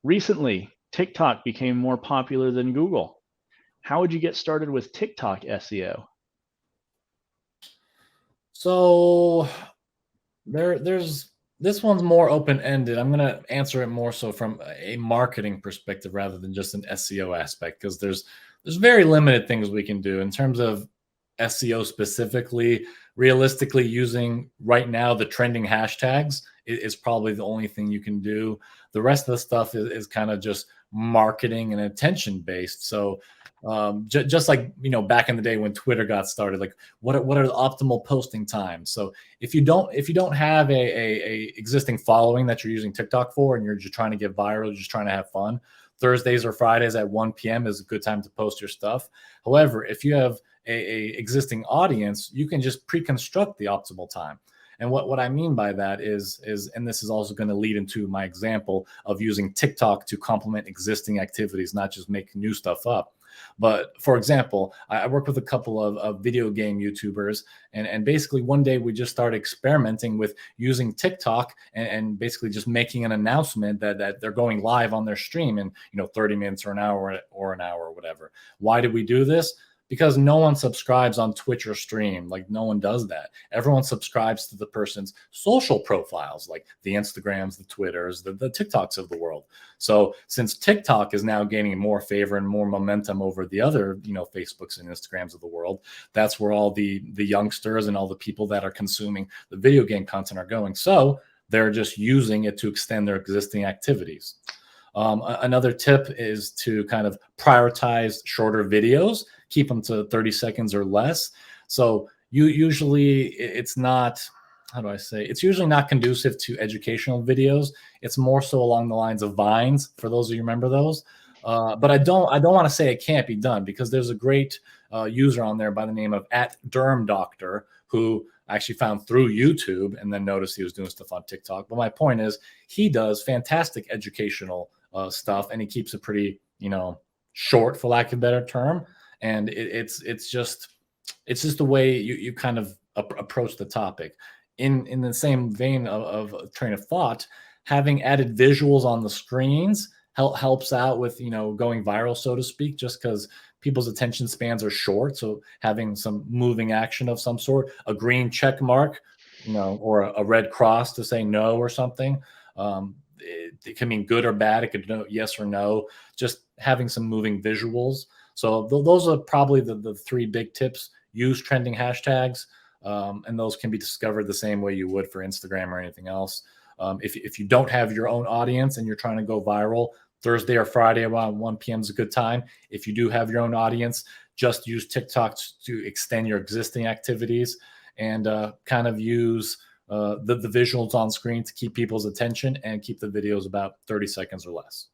Recently, TikTok became more popular than Google. How would you get started with TikTok SEO? So there's this one's more open-ended. I'm going to answer it more so from a marketing perspective rather than just an SEO aspect, because there's very limited things we can do in terms of SEO specifically. Realistically, using right now the trending hashtags is probably the only thing you can do. The rest of the stuff is kind of just marketing and attention based. So just like back in the day when Twitter got started, like what are the optimal posting times? So if you don't have a existing following that you're using TikTok for, and you're just trying to get viral, just trying to have fun, Thursdays or Fridays at 1 p.m. is a good time to post your stuff. However, if you have a existing audience, you can just pre-construct the optimal time. And what I mean by that is, and this is also going to lead into my example of using TikTok to complement existing activities, not just make new stuff up. But for example, I work with a couple of video game YouTubers, and basically one day we just started experimenting with using TikTok and basically just making an announcement that they're going live on their stream in 30 minutes or an hour or whatever. Why did we do this? Because no one subscribes on Twitch or Stream. Like, no one does that. Everyone subscribes to the person's social profiles, like the Instagrams, the Twitters, the TikToks of the world. So since TikTok is now gaining more favor and more momentum over the other, Facebooks and Instagrams of the world, that's where all the youngsters and all the people that are consuming the video game content are going. So they're just using it to extend their existing activities. Another tip is to kind of prioritize shorter videos, keep them to 30 seconds or less. So it's not, how do I say, it's usually not conducive to educational videos. It's more so along the lines of Vines, for those of you remember those. But I don't want to say it can't be done, because there's a great user on there by the name of @DermDoctor, who I actually found through YouTube and then noticed he was doing stuff on TikTok. But my point is, he does fantastic educational stuff, and he keeps it pretty, short, for lack of a better term. And it's just the way you kind of approach the topic. In the same vein of train of thought, having added visuals on the screens helps out with going viral, so to speak, just because people's attention spans are short. So having some moving action of some sort, a green check mark, or a red cross to say no or something. It can mean good or bad. It could know yes or no. Just having some moving visuals. So those are probably the three big tips. Use trending hashtags, and those can be discovered the same way you would for Instagram or anything else. If you don't have your own audience and you're trying to go viral, Thursday or Friday around 1 p.m. is a good time. If you do have your own audience, just use TikTok to extend your existing activities, and kind of use the visuals on screen to keep people's attention and keep the videos about 30 seconds or less.